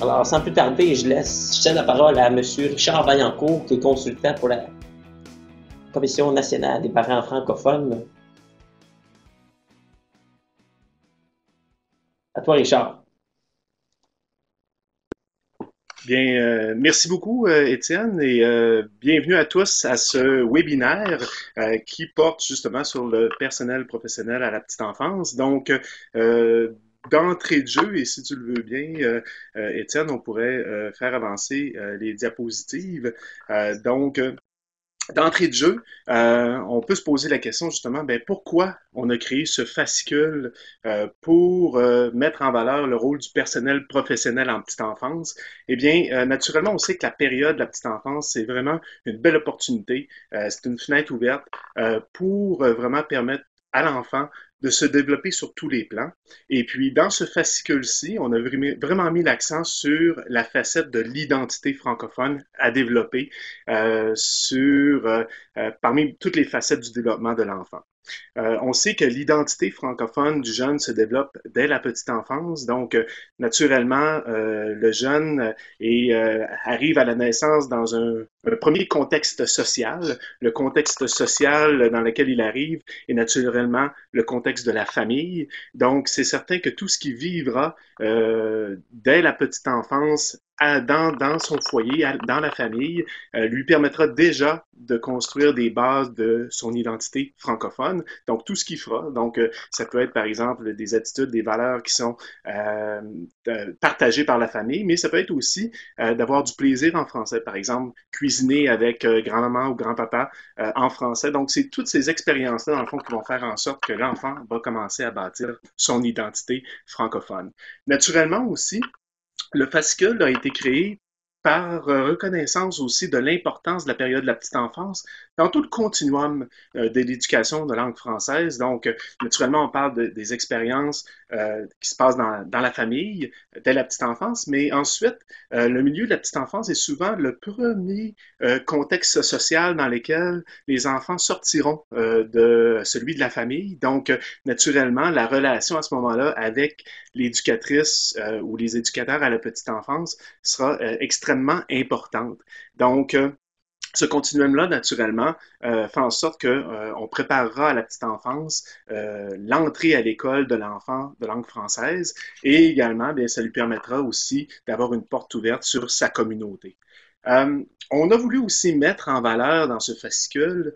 Alors, sans plus tarder, je cède la parole à M. Richard Vaillancourt, qui est consultant pour la Commission nationale des parents francophones. À toi, Richard. Bien, merci beaucoup, Étienne, et bienvenue à tous à ce webinaire qui porte justement sur le personnel professionnel à la petite enfance. Donc, d'entrée de jeu, et si tu le veux bien, Étienne, on pourrait faire avancer les diapositives. Donc, d'entrée de jeu, on peut se poser la question justement, ben, pourquoi on a créé ce fascicule pour mettre en valeur le rôle du personnel professionnel en petite enfance? Eh bien, naturellement, on sait que la période de la petite enfance, c'est vraiment une belle opportunité. C'est une fenêtre ouverte pour vraiment permettre à l'enfant de se développer sur tous les plans. Et puis, dans ce fascicule-ci, on a vraiment mis l'accent sur la facette de l'identité francophone à développer parmi toutes les facettes du développement de l'enfant. On sait que l'identité francophone du jeune se développe dès la petite enfance, donc naturellement, le jeune arrive à la naissance dans un premier contexte social. Le contexte social dans lequel il arrive est naturellement le contexte de la famille. Donc, c'est certain que tout ce qu'il vivra dès la petite enfance dans son foyer, dans la famille, lui permettra déjà de construire des bases de son identité francophone. Donc, tout ce qu'il fera. Donc, ça peut être, par exemple, des attitudes, des valeurs qui sont partagées par la famille, mais ça peut être aussi d'avoir du plaisir en français. Par exemple, cuisiner avec grand-maman ou grand-papa en français. Donc, c'est toutes ces expériences-là, dans le fond, qui vont faire en sorte que l'enfant va commencer à bâtir son identité francophone. Naturellement aussi, le fascicule a été créé par reconnaissance aussi de l'importance de la période de la petite enfance dans tout le continuum de l'éducation de langue française. Donc, naturellement, on parle des expériences qui se passent dans la famille dès la petite enfance, mais ensuite, le milieu de la petite enfance est souvent le premier contexte social dans lequel les enfants sortiront de celui de la famille. Donc, naturellement, la relation à ce moment-là avec l'éducatrice ou les éducateurs à la petite enfance sera extrêmement importante. Donc, ce continuum-là, naturellement, fait en sorte qu'on préparera à la petite enfance l'entrée à l'école de l'enfant de langue française et également, bien, ça lui permettra aussi d'avoir une porte ouverte sur sa communauté. On a voulu aussi mettre en valeur dans ce fascicule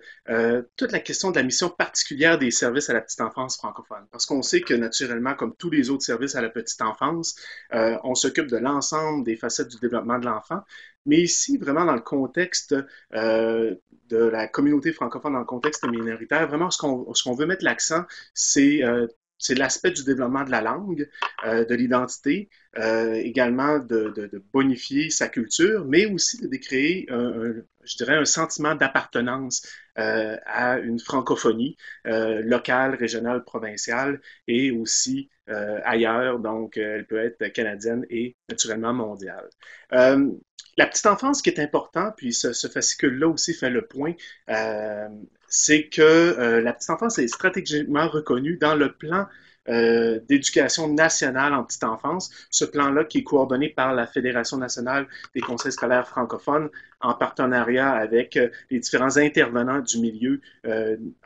toute la question de la mission particulière des services à la petite enfance francophone. Parce qu'on sait que naturellement, comme tous les autres services à la petite enfance, on s'occupe de l'ensemble des facettes du développement de l'enfant. Mais ici, vraiment dans le contexte de la communauté francophone, dans le contexte minoritaire, vraiment ce qu'on veut mettre l'accent, c'est l'aspect du développement de la langue, de l'identité, également de bonifier sa culture, mais aussi de créer, je dirais, un sentiment d'appartenance à une francophonie locale, régionale, provinciale et aussi ailleurs, donc elle peut être canadienne et naturellement mondiale. La petite enfance, ce qui est important, puis ce fascicule-là aussi fait le point, c'est que la petite enfance est stratégiquement reconnue dans le plan d'éducation nationale en petite enfance. Ce plan-là qui est coordonné par la Fédération nationale des conseils scolaires francophones en partenariat avec les différents intervenants du milieu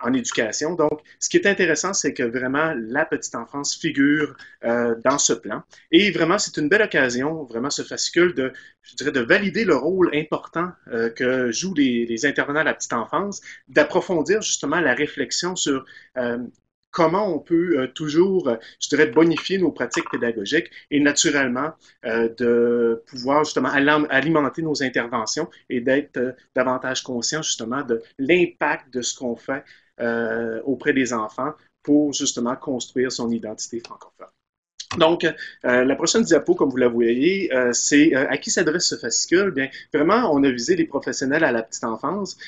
en éducation. Donc, ce qui est intéressant, c'est que vraiment la petite enfance figure dans ce plan. Et vraiment, c'est une belle occasion, vraiment ce fascicule je dirais, de valider le rôle important que jouent les intervenants à la petite enfance, d'approfondir justement la réflexion sur comment on peut toujours, je dirais, bonifier nos pratiques pédagogiques et naturellement de pouvoir justement alimenter nos interventions et d'être davantage conscient justement de l'impact de ce qu'on fait auprès des enfants pour justement construire son identité francophone. Donc, la prochaine diapo, comme vous la voyez, c'est à qui s'adresse ce fascicule? Bien, vraiment, on a visé les professionnels à la petite enfance.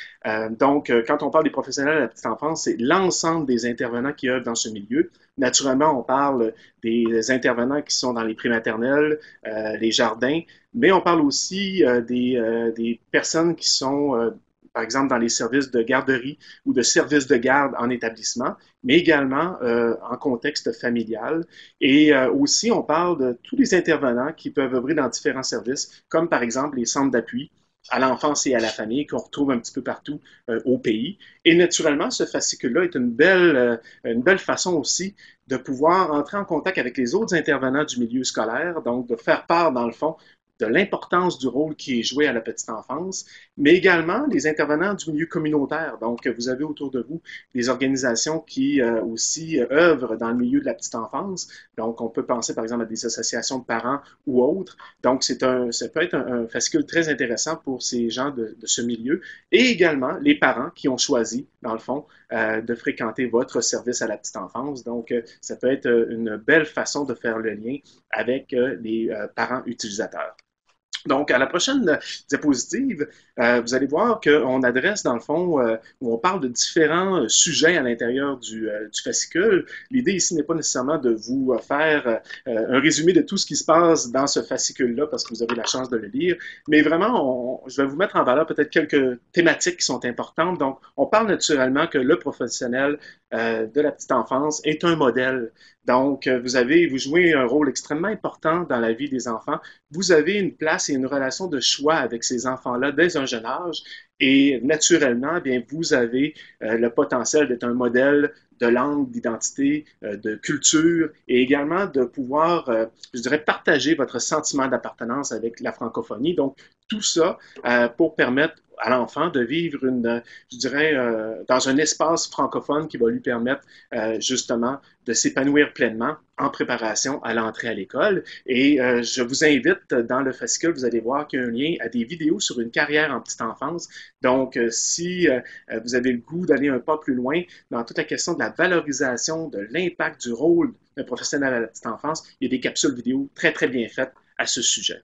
Donc, quand on parle des professionnels à la petite enfance, c'est l'ensemble des intervenants qui œuvrent dans ce milieu. Naturellement, on parle des intervenants qui sont dans les prématernelles, les jardins, mais on parle aussi des personnes qui sont par exemple dans les services de garderie ou de services de garde en établissement, mais également en contexte familial. Et aussi, on parle de tous les intervenants qui peuvent œuvrer dans différents services, comme par exemple les centres d'appui à l'enfance et à la famille qu'on retrouve un petit peu partout au pays. Et naturellement, ce fascicule-là est une belle façon aussi de pouvoir entrer en contact avec les autres intervenants du milieu scolaire, donc de faire part, dans le fond, de l'importance du rôle qui est joué à la petite enfance, mais également les intervenants du milieu communautaire. Donc, vous avez autour de vous des organisations qui aussi œuvrent dans le milieu de la petite enfance. Donc, on peut penser par exemple à des associations de parents ou autres. Donc, ça peut être un fascicule très intéressant pour ces gens de ce milieu et également les parents qui ont choisi, dans le fond, de fréquenter votre service à la petite enfance. Donc, ça peut être une belle façon de faire le lien avec les parents utilisateurs. Donc, à la prochaine diapositive, vous allez voir qu'on adresse, dans le fond, où on parle de différents sujets à l'intérieur du fascicule. L'idée ici n'est pas nécessairement de vous faire un résumé de tout ce qui se passe dans ce fascicule-là, parce que vous avez la chance de le lire, mais vraiment, je vais vous mettre en valeur peut-être quelques thématiques qui sont importantes. Donc, on parle naturellement que le professionnel de la petite enfance est un modèle. Donc, vous jouez un rôle extrêmement important dans la vie des enfants. Vous avez une place et une relation de choix avec ces enfants-là dès un jeune âge. Et naturellement, eh bien, vous avez le potentiel d'être un modèle de langue, d'identité, de culture et également de pouvoir, je dirais, partager votre sentiment d'appartenance avec la francophonie. Donc, tout ça pour permettre à l'enfant de vivre je dirais, dans un espace francophone qui va lui permettre justement de s'épanouir pleinement en préparation à l'entrée à l'école. Et je vous invite, dans le fascicule, vous allez voir qu'il y a un lien à des vidéos sur une carrière en petite enfance. Donc, si vous avez le goût d'aller un pas plus loin dans toute la question de la valorisation, de l'impact du rôle d'un professionnel à la petite enfance, il y a des capsules vidéo très, très bien faites à ce sujet.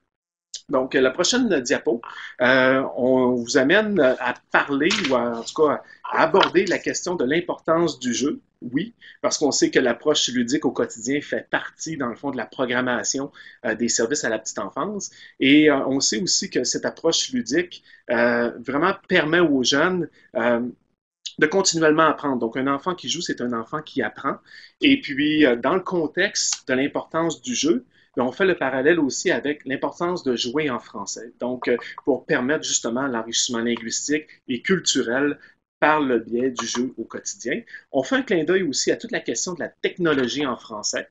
Donc, la prochaine diapo, on vous amène à parler ou en tout cas à aborder la question de l'importance du jeu. Oui, parce qu'on sait que l'approche ludique au quotidien fait partie, dans le fond, de la programmation des services à la petite enfance. Et on sait aussi que cette approche ludique vraiment permet aux jeunes de continuellement apprendre. Donc, un enfant qui joue, c'est un enfant qui apprend. Et puis, dans le contexte de l'importance du jeu, on fait le parallèle aussi avec l'importance de jouer en français. Donc, pour permettre justement l'enrichissement linguistique et culturel par le biais du jeu au quotidien. On fait un clin d'œil aussi à toute la question de la technologie en français.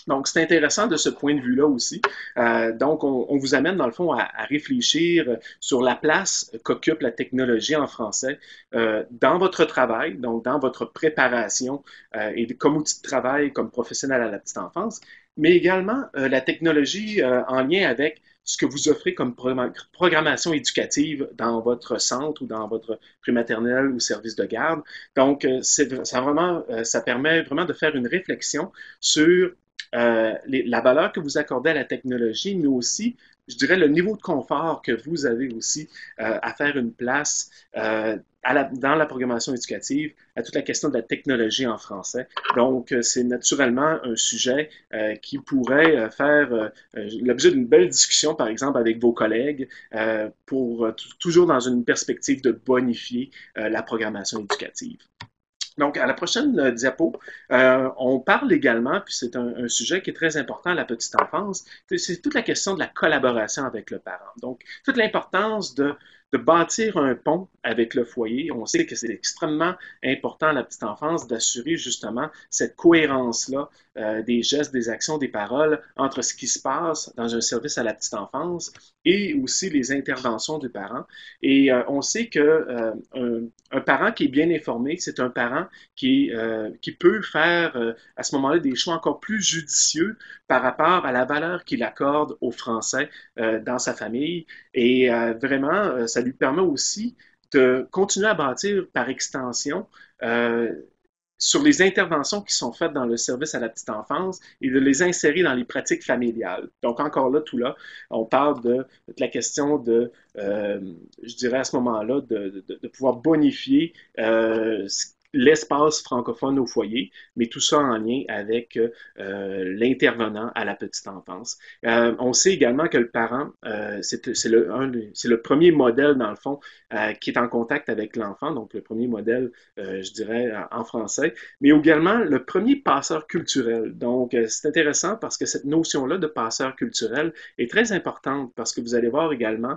Donc, c'est intéressant de ce point de vue-là aussi. Donc, on vous amène, dans le fond, à réfléchir sur la place qu'occupe la technologie en français dans votre travail, donc dans votre préparation et comme outil de travail comme professionnel à la petite enfance, mais également la technologie en lien avec ce que vous offrez comme programmation éducative dans votre centre ou dans votre prématernelle ou service de garde. Donc, ça permet vraiment de faire une réflexion sur la valeur que vous accordez à la technologie, mais aussi, je dirais, le niveau de confort que vous avez aussi à faire une place dans la programmation éducative à toute la question de la technologie en français. Donc, c'est naturellement un sujet qui pourrait faire l'objet d'une belle discussion, par exemple, avec vos collègues, pour toujours dans une perspective de bonifier la programmation éducative. Donc, à la prochaine diapo, on parle également, puis c'est un sujet qui est très important à la petite enfance, c'est toute la question de la collaboration avec le parent. Donc, toute l'importance de bâtir un pont avec le foyer. On sait que c'est extrêmement important à la petite enfance d'assurer justement cette cohérence-là des gestes, des actions, des paroles entre ce qui se passe dans un service à la petite enfance et aussi les interventions du parent. Et on sait que un parent qui est bien informé, c'est un parent qui peut faire à ce moment-là des choix encore plus judicieux par rapport à la valeur qu'il accorde au français dans sa famille. Et vraiment, ça lui permet aussi de continuer à bâtir par extension sur les interventions qui sont faites dans le service à la petite enfance et de les insérer dans les pratiques familiales. Donc, encore là, tout là, on parle de la question je dirais à ce moment-là, de pouvoir bonifier l'espace francophone au foyer, mais tout ça en lien avec l'intervenant à la petite enfance. On sait également que le parent, c'est le premier modèle, dans le fond, qui est en contact avec l'enfant, donc le premier modèle, je dirais, en français, mais également le premier passeur culturel. Donc, c'est intéressant parce que cette notion-là de passeur culturel est très importante parce que vous allez voir également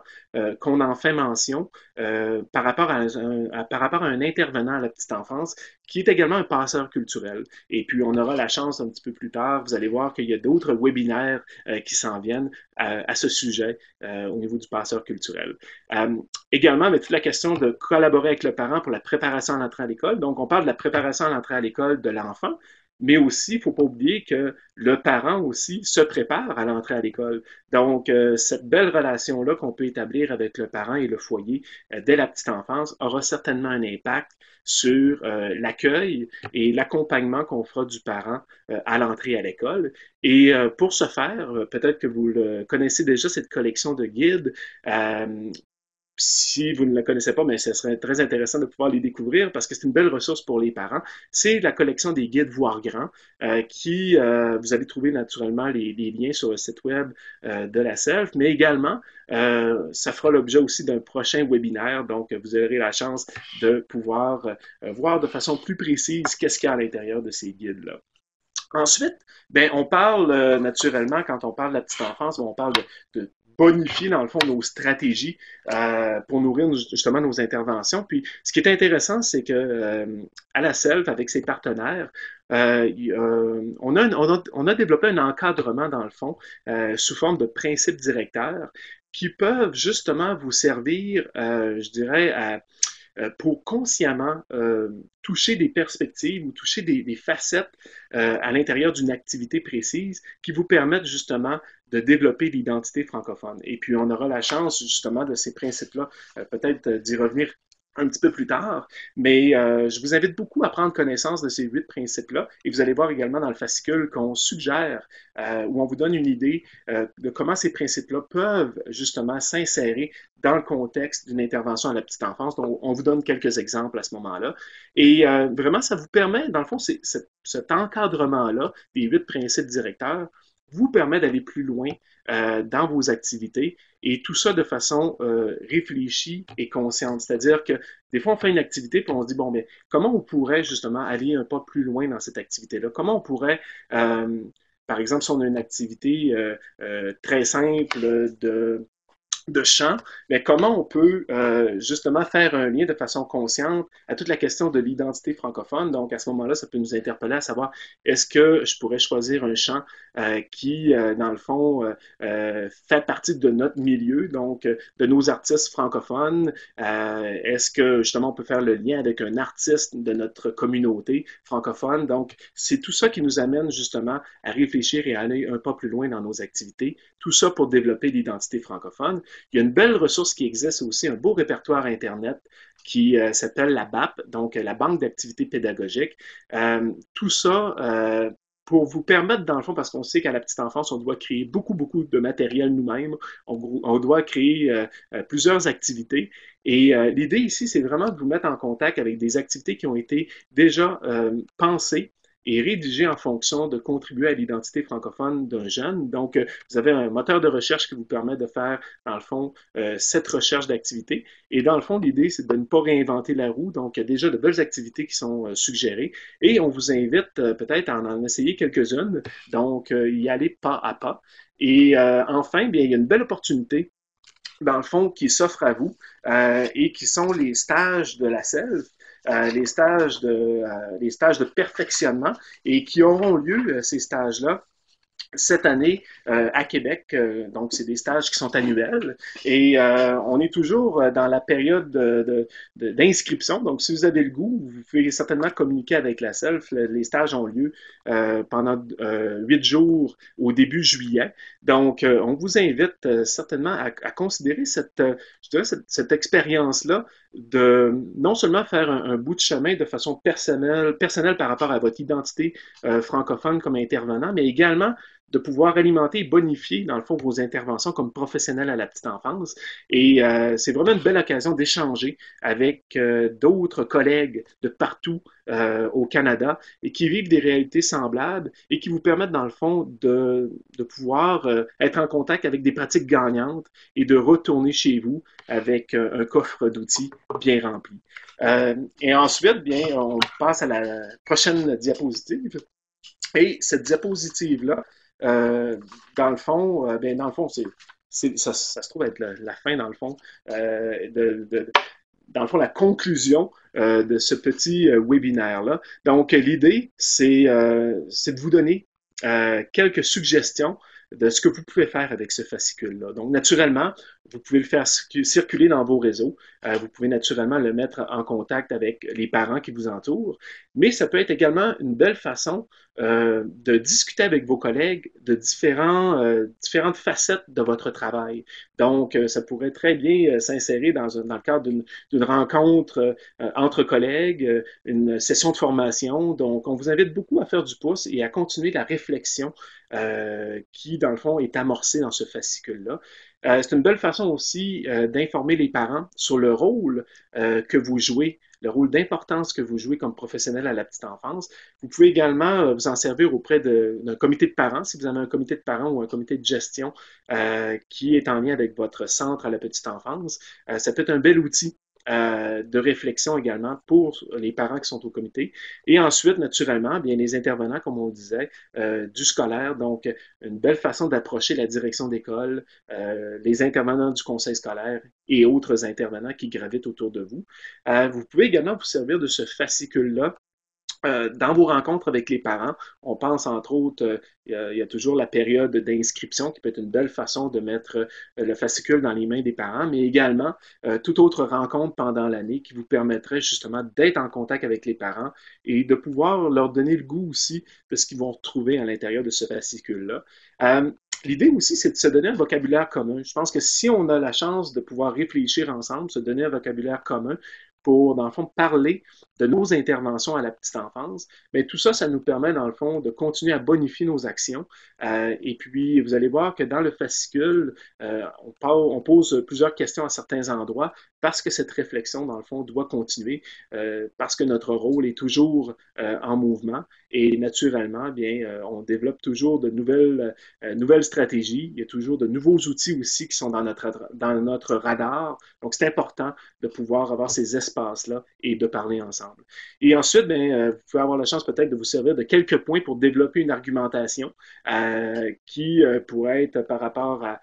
qu'on en fait mention par rapport à un intervenant à la petite enfance qui est également un passeur culturel. Et puis, on aura la chance un petit peu plus tard, vous allez voir qu'il y a d'autres webinaires qui s'en viennent à ce sujet au niveau du passeur culturel. Également, avec toute la question de collaborer avec le parent pour la préparation à l'entrée à l'école. Donc, on parle de la préparation à l'entrée à l'école de l'enfant, mais aussi, il ne faut pas oublier que le parent aussi se prépare à l'entrée à l'école. Donc, cette belle relation-là qu'on peut établir avec le parent et le foyer dès la petite enfance aura certainement un impact sur l'accueil et l'accompagnement qu'on fera du parent à l'entrée à l'école. Et pour ce faire, peut-être que vous le connaissez déjà, cette collection de guides. Si vous ne la connaissez pas, mais ce serait très intéressant de pouvoir les découvrir parce que c'est une belle ressource pour les parents. C'est la collection des guides Voir Grand vous allez trouver naturellement les liens sur le site web de la SELF, mais également, ça fera l'objet aussi d'un prochain webinaire. Donc, vous aurez la chance de pouvoir voir de façon plus précise qu'est-ce qu'il y a à l'intérieur de ces guides-là. Ensuite, ben, on parle naturellement, quand on parle de la petite enfance, on parle de bonifier, dans le fond, nos stratégies pour nourrir justement nos interventions. Puis, ce qui est intéressant, c'est que à la SELF, avec ses partenaires, on a développé un encadrement, dans le fond, sous forme de principes directeurs qui peuvent justement vous servir, je dirais, pour consciemment toucher des perspectives ou toucher des facettes à l'intérieur d'une activité précise qui vous permettent justement de développer l'identité francophone. Et puis, on aura la chance justement de ces principes-là, peut-être d'y revenir un petit peu plus tard, mais je vous invite beaucoup à prendre connaissance de ces 8 principes-là et vous allez voir également dans le fascicule qu'on suggère, où on vous donne une idée de comment ces principes-là peuvent justement s'insérer dans le contexte d'une intervention à la petite enfance. Donc, on vous donne quelques exemples à ce moment-là. Et vraiment, ça vous permet, dans le fond, cet encadrement-là des 8 principes directeurs vous permet d'aller plus loin dans vos activités et tout ça de façon réfléchie et consciente. C'est-à-dire que des fois, on fait une activité et on se dit, bon, bien, comment on pourrait justement aller un pas plus loin dans cette activité-là? Comment on pourrait, par exemple, si on a une activité très simple de chant, mais comment on peut justement faire un lien de façon consciente à toute la question de l'identité francophone. Donc, à ce moment-là, ça peut nous interpeller à savoir, est-ce que je pourrais choisir un chant qui, dans le fond, fait partie de notre milieu, donc de nos artistes francophones? Est-ce que, justement, on peut faire le lien avec un artiste de notre communauté francophone? Donc, c'est tout ça qui nous amène, justement, à réfléchir et à aller un pas plus loin dans nos activités. Tout ça pour développer l'identité francophone. Il y a une belle ressource qui existe aussi, un beau répertoire Internet qui s'appelle la BAP, donc la Banque d'activités pédagogiques. Tout ça pour vous permettre, dans le fond, parce qu'on sait qu'à la petite enfance, on doit créer beaucoup de matériel nous-mêmes, on doit créer plusieurs activités. Et l'idée ici, c'est vraiment de vous mettre en contact avec des activités qui ont été déjà pensées et rédigé en fonction de contribuer à l'identité francophone d'un jeune. Donc, vous avez un moteur de recherche qui vous permet de faire, dans le fond, cette recherche d'activités. Et dans le fond, l'idée, c'est de ne pas réinventer la roue. Donc, il y a déjà de belles activités qui sont suggérées. Et on vous invite peut-être à en essayer quelques-unes. Donc, y aller pas à pas. Et enfin, bien, il y a une belle opportunité dans le fond, qui s'offrent à vous et qui sont les stages de la SELF, les stages de perfectionnement et qui auront lieu, ces stages-là, cette année à Québec. Donc, c'est des stages qui sont annuels et on est toujours dans la période d'inscription. Donc, si vous avez le goût, vous pouvez certainement communiquer avec la SELF. Les stages ont lieu pendant 8 jours au début juillet. Donc, on vous invite certainement à considérer cette expérience-là de non seulement faire un bout de chemin de façon personnelle par rapport à votre identité francophone comme intervenant, mais également de pouvoir alimenter et bonifier, dans le fond, vos interventions comme professionnels à la petite enfance. Et c'est vraiment une belle occasion d'échanger avec d'autres collègues de partout au Canada et qui vivent des réalités semblables et qui vous permettent, dans le fond, de pouvoir être en contact avec des pratiques gagnantes et de retourner chez vous avec un coffre d'outils bien rempli. Et ensuite, bien, on passe à la prochaine diapositive. Et cette diapositive-là, dans le fond, ça se trouve être la fin, dans le fond, dans le fond, la conclusion de ce petit webinaire-là. Donc, l'idée, c'est de vous donner quelques suggestions de ce que vous pouvez faire avec ce fascicule-là. Donc, naturellement, vous pouvez le faire circuler dans vos réseaux. Vous pouvez naturellement le mettre en contact avec les parents qui vous entourent. Mais ça peut être également une belle façon de discuter avec vos collègues de différentes facettes de votre travail. Donc, ça pourrait très bien s'insérer dans le cadre d'une rencontre entre collègues, une session de formation. Donc, on vous invite beaucoup à faire du pouce et à continuer la réflexion qui, dans le fond, est amorcée dans ce fascicule-là. C'est une belle façon aussi d'informer les parents sur le rôle que vous jouez, le rôle d'importance que vous jouez comme professionnel à la petite enfance. Vous pouvez également vous en servir auprès d'un comité de parents, si vous avez un comité de parents ou un comité de gestion qui est en lien avec votre centre à la petite enfance. Ça peut être un bel outil de réflexion également pour les parents qui sont au comité. Et ensuite, naturellement, bien les intervenants, comme on disait, du scolaire, donc une belle façon d'approcher la direction d'école, les intervenants du conseil scolaire et autres intervenants qui gravitent autour de vous. Vous pouvez également vous servir de ce fascicule-là dans vos rencontres avec les parents. On pense entre autres, il y a toujours la période d'inscription qui peut être une belle façon de mettre le fascicule dans les mains des parents, mais également toute autre rencontre pendant l'année qui vous permettrait justement d'être en contact avec les parents et de pouvoir leur donner le goût aussi de ce qu'ils vont retrouver à l'intérieur de ce fascicule-là. L'idée aussi, c'est de se donner un vocabulaire commun. Je pense que si on a la chance de pouvoir réfléchir ensemble, se donner un vocabulaire commun pour, dans le fond, parler de nos interventions à la petite enfance, mais tout ça, ça nous permet, dans le fond, de continuer à bonifier nos actions. Et puis, vous allez voir que dans le fascicule, on pose plusieurs questions à certains endroits parce que cette réflexion, dans le fond, doit continuer, parce que notre rôle est toujours en mouvement et naturellement, bien, on développe toujours de nouvelles stratégies. Il y a toujours de nouveaux outils aussi qui sont dans notre radar. Donc, c'est important de pouvoir avoir ces espaces-là et de parler ensemble. Et ensuite, bien, vous pouvez avoir la chance peut-être de vous servir de quelques points pour développer une argumentation qui pourrait être par rapport à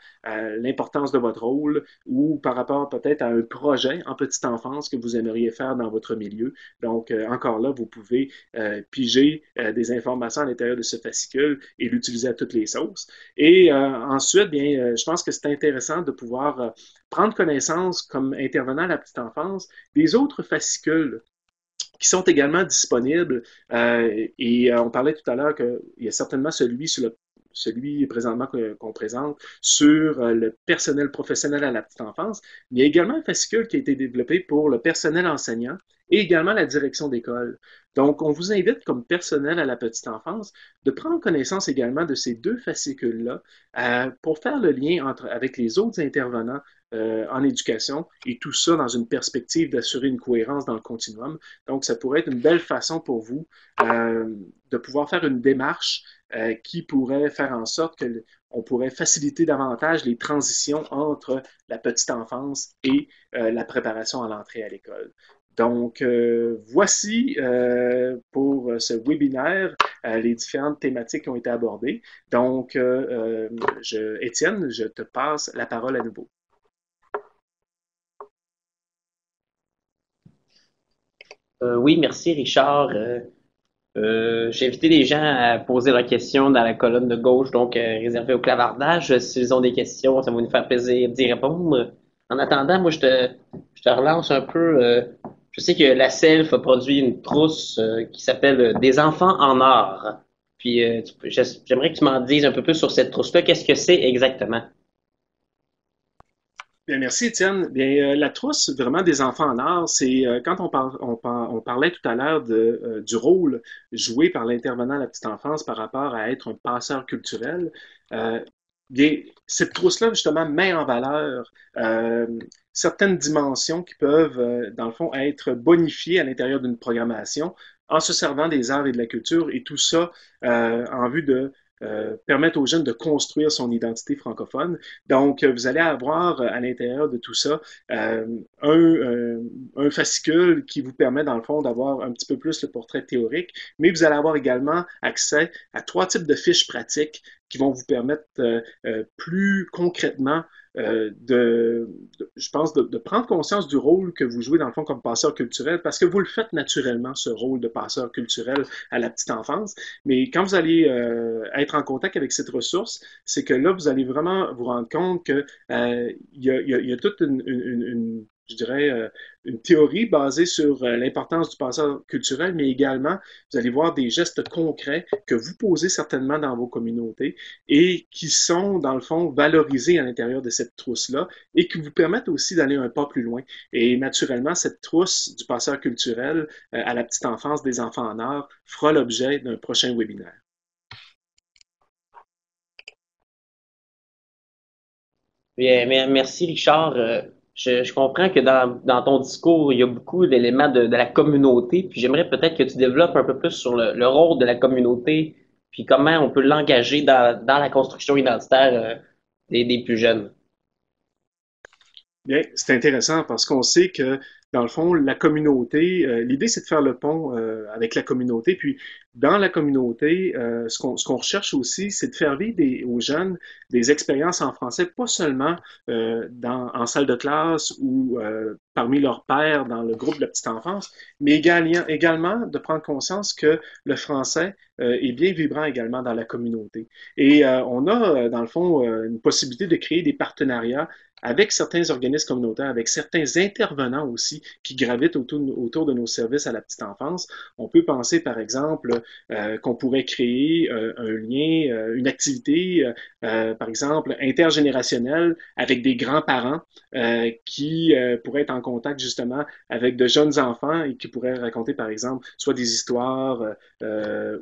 l'importance de votre rôle ou par rapport peut-être à un projet en petite enfance que vous aimeriez faire dans votre milieu. Donc, encore là, vous pouvez piger des informations à l'intérieur de ce fascicule et l'utiliser à toutes les sauces. Et ensuite, bien, je pense que c'est intéressant de pouvoir prendre connaissance, comme intervenant à la petite enfance, des autres fascicules qui sont également disponibles. Et on parlait tout à l'heure qu'il y a certainement celui présentement qu'on présente sur le personnel professionnel à la petite enfance, mais il y a également un fascicule qui a été développé pour le personnel enseignant et également la direction d'école. Donc, on vous invite comme personnel à la petite enfance de prendre connaissance également de ces deux fascicules-là pour faire le lien avec les autres intervenants en éducation et tout ça dans une perspective d'assurer une cohérence dans le continuum. Donc, ça pourrait être une belle façon pour vous de pouvoir faire une démarche qui pourrait faire en sorte qu'on pourrait faciliter davantage les transitions entre la petite enfance et la préparation à l'entrée à l'école. Donc, voici pour ce webinaire les différentes thématiques qui ont été abordées. Donc, Étienne, je te passe la parole à nouveau. Oui, merci Richard. J'ai invité les gens à poser leurs questions dans la colonne de gauche, donc réservée au clavardage. S'ils ont des questions, ça va nous faire plaisir d'y répondre. En attendant, moi, je te relance un peu. Je sais que la SELF a produit une trousse qui s'appelle Des enfants en art. Puis, j'aimerais que tu m'en dises un peu plus sur cette trousse-là. Qu'est-ce que c'est exactement? Bien, merci Étienne. Bien, la trousse vraiment des enfants en art, c'est quand on parlait tout à l'heure du rôle joué par l'intervenant à la petite enfance par rapport à être un passeur culturel. euh, Bien, cette trousse-là justement met en valeur euh, certaines dimensions qui peuvent, dans le fond, être bonifiées à l'intérieur d'une programmation en se servant des arts et de la culture et tout ça en vue de permettre aux jeunes de construire son identité francophone. Donc, vous allez avoir à l'intérieur de tout ça euh, un fascicule qui vous permet, dans le fond, d'avoir un petit peu plus le portrait théorique, mais vous allez avoir également accès à 3 types de fiches pratiques qui vont vous permettre plus concrètement je pense, de prendre conscience du rôle que vous jouez dans le fond comme passeur culturel, parce que vous le faites naturellement, ce rôle de passeur culturel à la petite enfance. Mais quand vous allez être en contact avec cette ressource, c'est que là, vous allez vraiment vous rendre compte que il y a toute je dirais, une théorie basée sur l'importance du passeur culturel, mais également, vous allez voir des gestes concrets que vous posez certainement dans vos communautés et qui sont, dans le fond, valorisés à l'intérieur de cette trousse-là et qui vous permettent aussi d'aller un pas plus loin. Et naturellement, cette trousse du passeur culturel à la petite enfance des enfants en art fera l'objet d'un prochain webinaire. Bien, merci Richard. Je comprends que dans ton discours, il y a beaucoup d'éléments de la communauté, puis j'aimerais peut-être que tu développes un peu plus sur le rôle de la communauté, puis comment on peut l'engager dans la construction identitaire des plus jeunes. Bien, c'est intéressant parce qu'on sait que, dans le fond, la communauté, l'idée, c'est de faire le pont avec la communauté. Puis, dans la communauté, ce qu'on recherche aussi, c'est de faire vivre aux jeunes des expériences en français, pas seulement en salle de classe ou parmi leurs pairs dans le groupe de la petite enfance, mais également de prendre conscience que le français est bien vibrant également dans la communauté. Et on a, dans le fond, une possibilité de créer des partenariats avec certains organismes communautaires, avec certains intervenants aussi qui gravitent autour de nos services à la petite enfance. On peut penser, par exemple, qu'on pourrait créer un lien, une activité, par exemple, intergénérationnelle avec des grands-parents qui pourraient être en contact justement avec de jeunes enfants et qui pourraient raconter, par exemple, soit des histoires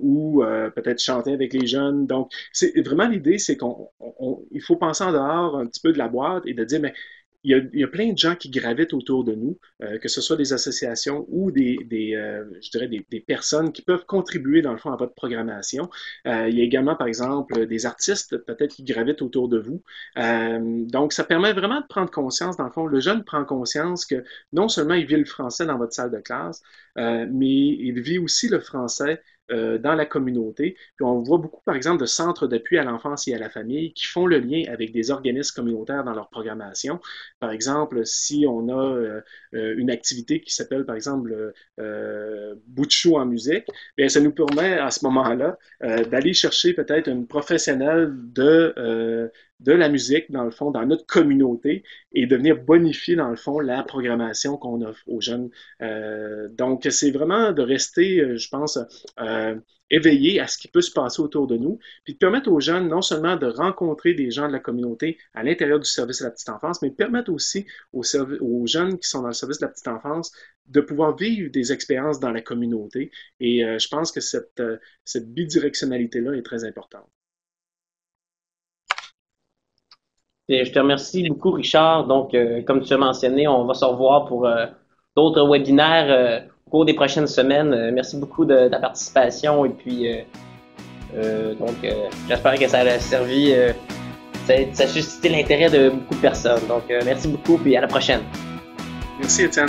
ou peut-être chanter avec les jeunes. Donc, c'est vraiment l'idée, c'est il faut penser en dehors un petit peu de la boîte et de dire, mais il y a plein de gens qui gravitent autour de nous, que ce soit des associations ou je dirais des personnes qui peuvent contribuer dans le fond à votre programmation. Il y a également, par exemple, des artistes peut-être qui gravitent autour de vous. Donc, ça permet vraiment de prendre conscience, dans le fond, le jeune prend conscience que non seulement il vit le français dans votre salle de classe, mais il vit aussi le français dans la communauté. Puis on voit beaucoup, par exemple, de centres d'appui à l'enfance et à la famille qui font le lien avec des organismes communautaires dans leur programmation. Par exemple, si on a une activité qui s'appelle, par exemple, bout de chou en musique, bien, ça nous permet à ce moment-là d'aller chercher peut-être une professionnelle de la musique, dans le fond, dans notre communauté et de venir bonifier, dans le fond, la programmation qu'on offre aux jeunes. Donc, c'est vraiment de rester, je pense, éveillé à ce qui peut se passer autour de nous, puis de permettre aux jeunes non seulement de rencontrer des gens de la communauté à l'intérieur du service à la petite enfance, mais permettre aussi aux jeunes qui sont dans le service de la petite enfance de pouvoir vivre des expériences dans la communauté. Et je pense que cette bidirectionnalité-là est très importante. Et je te remercie beaucoup, Richard. Donc, comme tu as mentionné, on va se revoir pour d'autres webinaires au cours des prochaines semaines. Merci beaucoup de ta participation et puis j'espère que ça a servi, ça a suscité l'intérêt de beaucoup de personnes. Donc, merci beaucoup et à la prochaine. Merci, Étienne.